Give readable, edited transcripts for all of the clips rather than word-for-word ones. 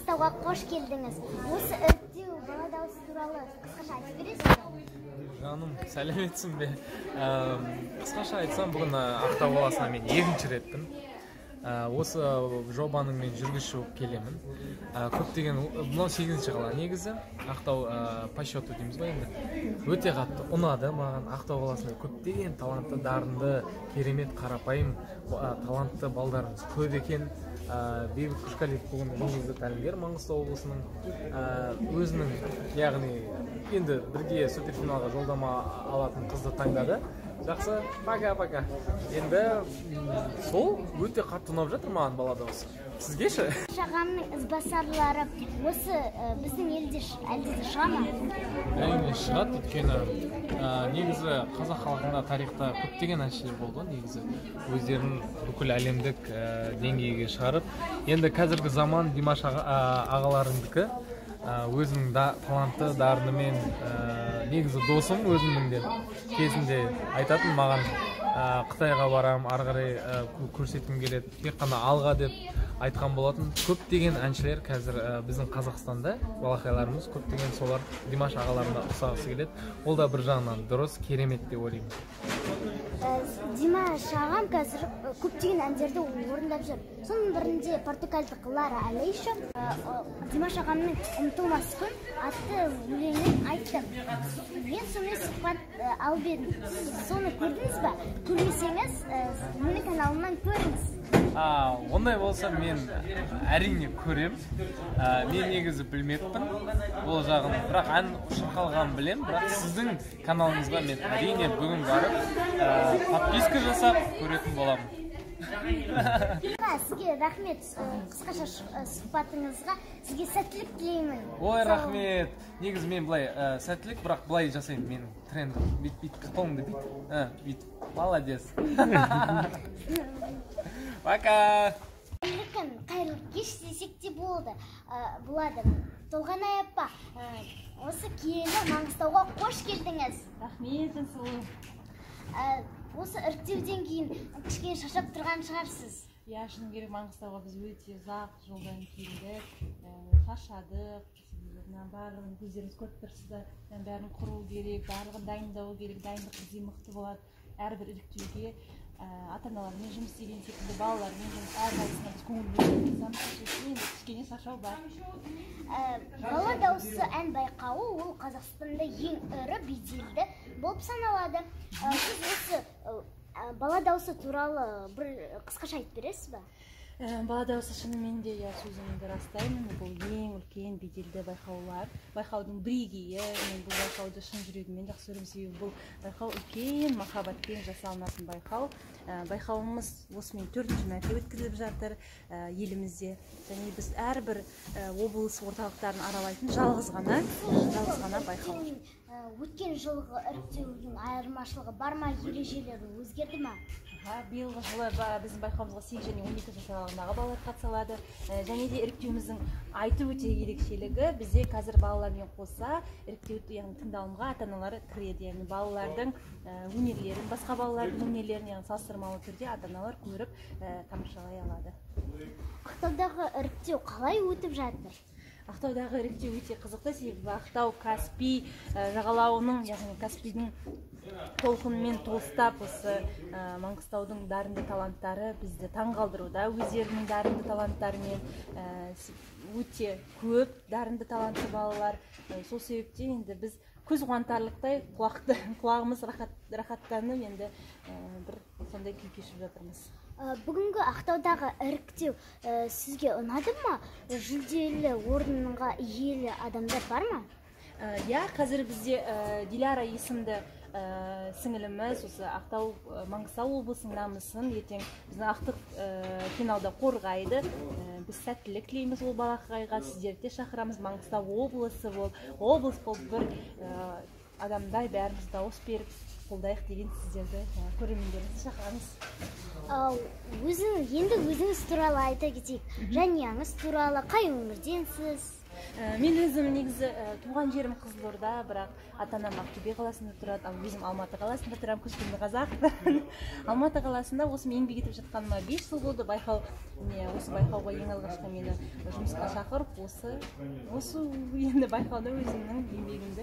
Маңғыстауға қош келдіңіз. Осы іріктеу бала дауысы туралы қысқаша айтып бересіз бе? Жаным, сәлеметсің бе? Қысқаша айтсам, бүгін Ақтау қаласына мен екінші ретпін. Осы жобаның мен жүргізуші болып келемін. Көптеген, мынау 8-ші қала негізі. Ақтау по счету дейміз ба енді. Өте қатты ұнады маған. Ақтау қаласында көптеген талантты, дарынды, керемет, қарапайым, талантты балдарымыз көп екен. Бейбіт Қышқалиев бүгін негізгі тәлімгер Маңғыстау облысының өзінің, яғни енді бірге суперфиналға жолдама алатын қызды таңдады. Жақсы, пока. Енді сол өте қатты ұнап жатыр маған бала дауысы. Сізге ше? Шағанның ізбасарлары осы біздің елде әлде де шыға ма? Әрине шығады, өйткені негізі қазақ халқында тарихта көптеген әншілер болды, негізі өздерін бүкіл әлемдік деңгейге шығарып. Енді қазіргі заман Димаш ағаларындікі өзінің талантты, дарынымен негізі досым өзімнің де кезінде айтатын маған Қытайға барам, ары қарай көрсеткім келеді, тек қана алға деп айтқан болатын. Көптеген әншілер қазір біздің Қазақстанда, балақайларымыз көптеген солар Димаш ағаларына ұқсағысы келеді. Ол да бір жағынан дұрыс, керемет деп ойлаймын. Димаш ағам қазір көптеген әндерді орындап жүр. Соның бірінде португалдық Лара Алейша Димаш ағамның «Ұмытылмас күн» атты өлеңін айтты. Мен сонымен сұхбат алып едім. Соны көрдіңіз ба? Көрмесеңіз, менің каналымнан көріңіз. Ондай болса мен әрине көрем. Мен негізі білмеппін бұл жағын, бірақ ән шырқалғанын білем, бірақ сіздің каналыңызға мен әрине бүгін барып подписка жасап көретін боламын. Сізге рахмет қысқаша сұхбатыңызға. Сізге сәттілік тілеймін. Ой, рахмет. Негізі мен былай сәттілік, бірақ былай жасаймын. Менің трендім. Бит, қолыңды бит. Молодец. Пока. Қайырлы кеш десек те болады. Толғанай апа, осы киелі Маңғыстауға қош келдіңіз. Рахмет, сұлу. Осы іріктеуден кейін кішкене шаршап тұрған шығарсыз. Шыны керек, Маңғыстауға біз өте ұзақ жолдан келдік, шаршадық. Барлығын көздеріңіз көріп тұрсыздар. Бәрін құру керек, барлығын дайындау керек, дайындық бізде мықты болады. Әрбір іріктеуге ата-аналармен жұмыс істеген секілді, балалармен жұмыс, әрқайсысына біз көңіл бөліп кішкене шаршау бар. Бала дауысы ән байқауы ол Қазақстанда ең ірі беделді болып саналады. Сіз осы бала дауысы туралы бір қысқаша айтып бересіз ба? Бала дауысы шынымен де сөзімді растаймын. Бұл ең үлкен беделді байқаулар. Байқаудың бірегейі. Мен бұл байқауды шын жүрегіммен жақсы көремін, себебі бұл байқау үлкен махаббатпен жасалынатын байқау. Байқауымыз осымен 4-ші мәрте өткізіліп жатыр елімізде. Және біз әрбір облыс орталықтарын аралайтын жалғыз ғана байқау. Өткен жылғы іріктеудің айырмашылығы бар ма, ережелері өзгерді ма? Биылғы жылы біздің байқауымызға 8 және 12 жас аралығындағы балалар қатыса алады. Және де іріктеуіміздің айтып өте ерекшелігі, бізде қазір балалармен қоса іріктеу тыңдалымға ата-аналар кіреді. Яғни балалардың өнерлерін, басқа балалардың өнерлерін салыстырмалы түрде ата-аналар көріп тамашалай алады. Ақтаудағы іріктеу қалай өтіп жатыр? Ақтаудағы іріктеу өте қызықты, себебі Ақтау Каспий жағалауының, яғни Каспийдің толқынымен толыстап, осы Маңғыстаудың дарынды таланттары бізді таңғалдыруда. Өздерінің дарынды таланттарымен өте көп дарынды талантты балалар. Сол себептен енді біз көз қуантарлықтай құлағымыз рахаттанып, енді бір сондай күй кешіп жатырмыз. Бүгінгі Ақтаудағы іріктеу сізге ұнады ма? Жүлделі орынға иелі адамдар бар ма? Қазір бізде Диляра есімді сіңіліміз осы Ақтау Маңғыстау облысының намысын ертең біздің ақтық финалда қорғайды. Біз сәттілік тілейміз ол балақайға, сіздерді шақырамыз. Маңғыстау облысы болып бір адамдай бәріміз дауыс беріп қолдайық деген сіздерді көрермендеріңізді шақырамыз. Енді өзіңіз туралы айта кетейік. Жанұяңыз туралы, қай өңірденсіз? Мен өзім негізі туған жерім Қызылорда, бірақ ата-анам Ақтөбе қаласында тұрады, ал өзім Алматы қаласында тұрамын, көшпенді қазақпын. Алматы қаласында осы еңбек етіп жатқаныма 5 жыл болды. Осы байқауға ең алғашқы мені жұмысқа шақырып, осы енді байқауда өзімнің еңбегімді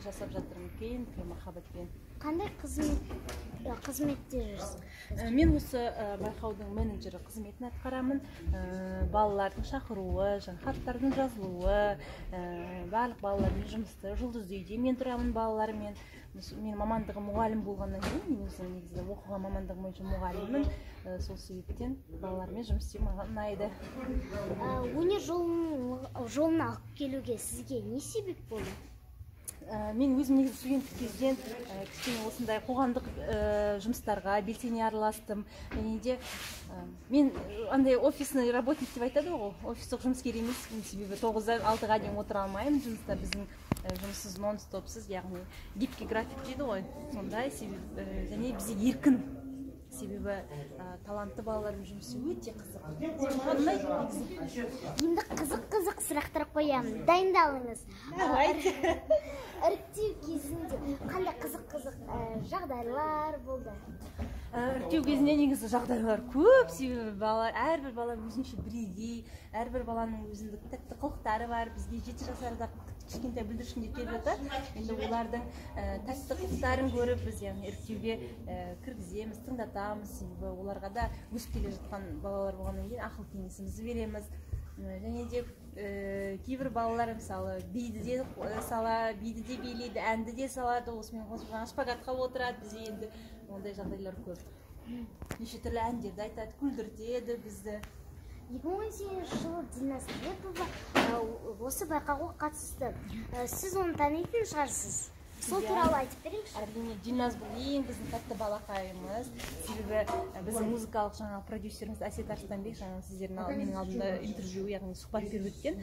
жасап жатырмын, үлкен махаббатпен. Қандай қызметте жүрсің? Мен осы байқаудың менеджері қызметін атқарамын. Балалардың шақыруы, хаттардың жазылуы, барлық балалармен жұмысты, жұлдызды үйде мен тұрамын балалармен. Мен мамандығым мұғалім болғаннан кейін, мен өзім негізі оқыған мамандығым бойынша мұғаліммін. Сол себептен балалармен жұмыс істеу маған ұнайды. Өнер жолына алып келуге сізге не себеп болды? Мен өзім негізі студенттік кезден кішкене осындай қоғамдық жұмыстарға белсене араластым. Және де мен андай офисный работник деп айтады ғой, офистік жұмыскер емеспін, себебі 9-дан 6-ға дейін отыра алмаймын жұмыста. Біздің жұмыссыз нон-стопсыз, яғни гибкий график дейді ғой, сондай себебі және бізге еркін. Себебі талантты балалармен жұмысы өте қызық. Енді қызық сұрақтар қоямын. Дайындалыңыз. Іріктеу кезінде қандай қызық жағдайлар болды? Іріктеу кезінде негізі жағдайлар көп, себебі әрбір бала өзінше бірегей, әрбір баланың өзіндік тәтті қылықтары бар. Бізге 7 жасарда кішкентай бүлдіршіндер келіп жатады. Енді олардың тәтті қылықтарын көріп, біз іріктеуге кіргіземіз, тыңдатамыз, себебі оларға да өсіп келе жатқан балалар болғаннан кейін ақыл кеңесімізді береміз. Және де кейбір балалар мысалы биді де билейді, әнді де салады, осымен қосып шпагатқа отырады. Бізде енді ондай жағдайлар көп. Неше түрлі әндерді айтады, күлдіртеді бізді. 2018 жылы Динас Лепова осы байқауға қатысты. Сіз оны танитын шығарсыз. Сол туралы айтып беріңізші. Әрине, Динас бұл ең біздің тәтті балақайымыз. Себебі біздің музыкалық продюсеріміз Әсет Арыстанбек, сіздердің менің алдымда интервью, яғни сұхбат беріп өткен.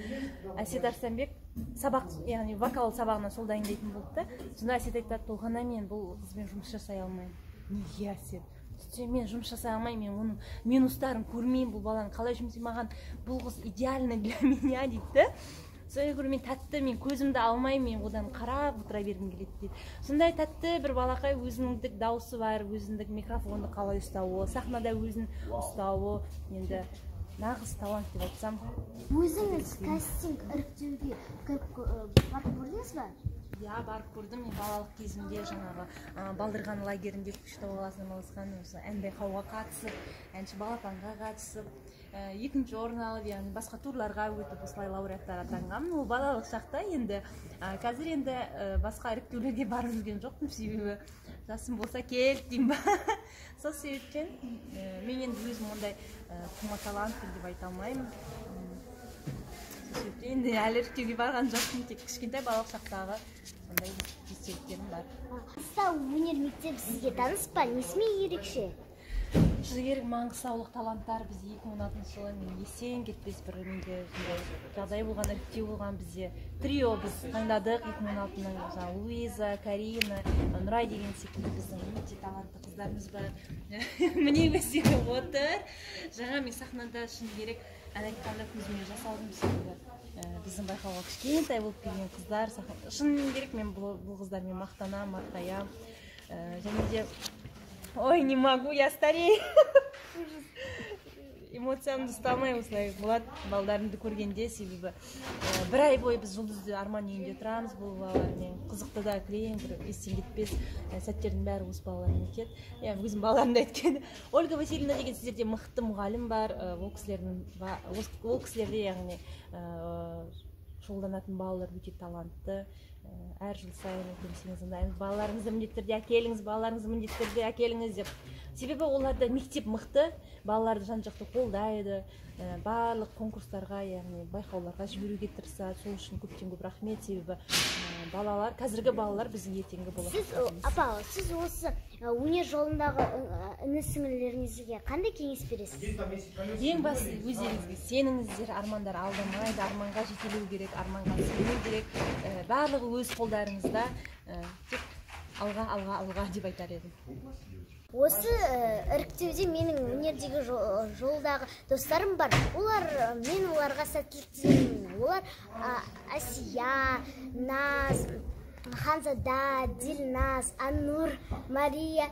Әсет Арыстанбек сабақ, яғни вокал сабағына сол дайындайтын болды. Сонда Әсет айтады, толғана мен бұл қызбен жұмыс жасай алмаймын. Неге Әсет? Мен жұмыс жасай алмаймын, мен оның минустарын көрмеймін, бұл баланың қалай жұмыс маған бұл қыз идеально для меня дейді. Соны көріп, мен тәтті, мен көзімді алмаймын, мен одан қарап отыра бергім келеді дейді. Сондай тәтті бір балақай өзіндік дауысы бар, өзіндік микрофонды қалай ұстауы, сахнада өзін ұстауы, енді нағыз талант деп айтсам. Өзіңіз кастинг іріктеуге барып көрдіңіз бе? Я барып көрдім, мен балалық кезімде жаңағы Балдырған лагерінде Көкшетау қаласында орналасқан ән байқауға қатысып, әнші балапанға қатысып, екінші орын алып, яғни басқа турларға өтіп, осылай лауреаттар атанғанмын. Ол балалық шақта, енді қазір енді басқа іріктеулерге барып жүрген жоқпын, себебі жасым болса кел деймін ба. Сол себептен мен енді өзім ондай тума талант деп айта алмаймын. Енді әлі іріктеуге барған жоқпын, тек кішкентай балалық шақтағы сондай естеліктерім бар. Маңғыстау өнер мектебі сізге таныс па? Несімен ерекше? Шыны керек, маңғыстаулық таланттар біз 2016 жылы мен есен кетпес бір менде жағдай болған, іріктеу болған. Бізде трио біз таңдадық 2016-нан. Луиза, Карина, Нұрай деген секілді біздің өте талантты қыздарымыз бар. Міне өздері отыр. Жаңа мен сахнада шыны керек ән айтқанда көзіме жас алдым, себебі біздің байқауға кішкентай болып келген қыздар. Шын керек, мен бұл қыздармен мақтанам, марқаям. Және де, ой, не могу, я старею. Эмоциямды ұстамай осылай болады балдарымды көргенде, себебі бір ай бойы біз жұлдызды арман үйінде тұрамыз бұл балалармен. Қызықты да кілең, бір естен кетпес сәттердің бәрі осы балалармен өтеді. Өзім балаларымды айтқан. Ольга Васильевна деген сіздерде мықты мұғалім бар. Ол кісілерде яғни шұғылданатын балалар өте талантты. Әр жыл сайын өтемсеңіз, балаларыңызды міндеттерде әкеліңіз, балаларыңызды міндеттерде әкеліңіз деп. Себебі оларда мектеп мықты, балаларды жан-жақты қолдайды, барлық конкурстарға, яғни байқауларға жіберуге тырысады. Сол үшін көптен көп рахмет, себебі балалар, қазіргі балалар біздің ертеңгі болашақ. Сіз осы өнер жолындағы іні-сіңлілеріңізге қандай кеңес бересіз? Ең басты өздеріңізге сеніңіздер, армандар алдамайды, арманға жетелеу керек, арманға сену керек. Барлығы өз қолдарыңызда, тек алға деп айтар едім. Осы іріктеуде менің өнердегі жолдағы достарым бар. Мен оларға сәттілік тілеймін. олар Асия, Наз, Ханзада, Дилназ, Аннур, Мария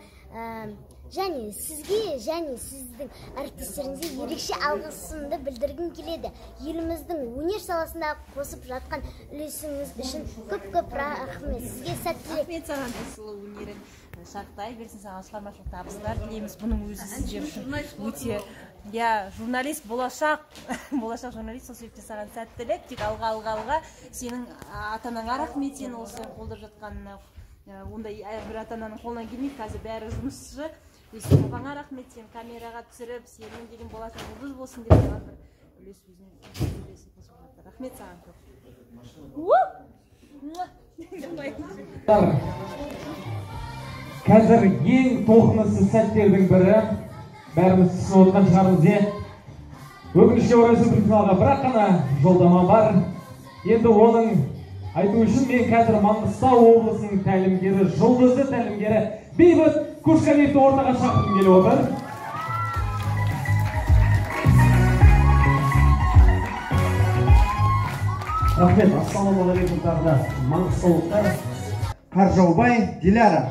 және сізге және сіздің әріптестеріңізге ерекше алғысымды білдіргім келеді. Еліміздің өнер саласында қосып жатқан үлесіңіз үшін көп рахмет. Сізге сәттілік. Рахмет саған, сұлу өнерің шарықтай берсін, саған шығармашылық табыстар тілейміз. Бұның өзі сіздер үшін өте журналист, болашақ журналист, сол себепте саған сәттілік. Тек алға. Сенің ата-анаңа рахмет, сен осы қолдап жатқанына. Ондай бір ата-ананың қолынан келмейді, қазір бәрі жұмысшы. Өйстен оғаңа рахмет, сен камераға түсіріп, сенің деген болашақ жұлдыз болсын деп саған бір үлес өзің қосып жатыр. Рахмет саған көп. Қазір ең толқынысты сәттердің бірі, бәріміз түсініп отырған шығармыз. Өкінішке орай финалға бірақ қана жолдама бар. Енді оның айту үшін мен қазір Маңғыстау облысының тәлімгері, жұлдызды тәлімгері Бейбіт Көшқалиевті ортаға шақырғым келіп отыр. Рахмет, ассалаумағалейкум тағы да маңғыстаулықтар. Қаржаубай Диляра.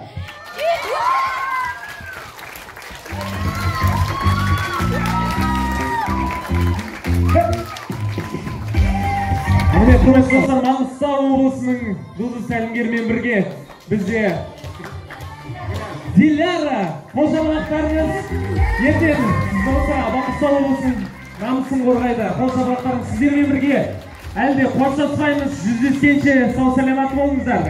Құрметті достар, Маңғыстау облысының жұлдыз тәлімгерімен бірге бізде Диляра, қол-шапалақтарыңыз ертең Маңғыстау облысының намысын қорғайды. Қол-шапалақтарыңыз сіздермен бірге әлде қоштаспаймыз, жүздескенше сау саламат болыңыздар.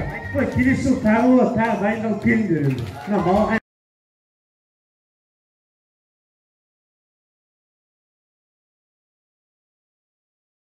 Келесі жыл тағы дайындалып келіңдер.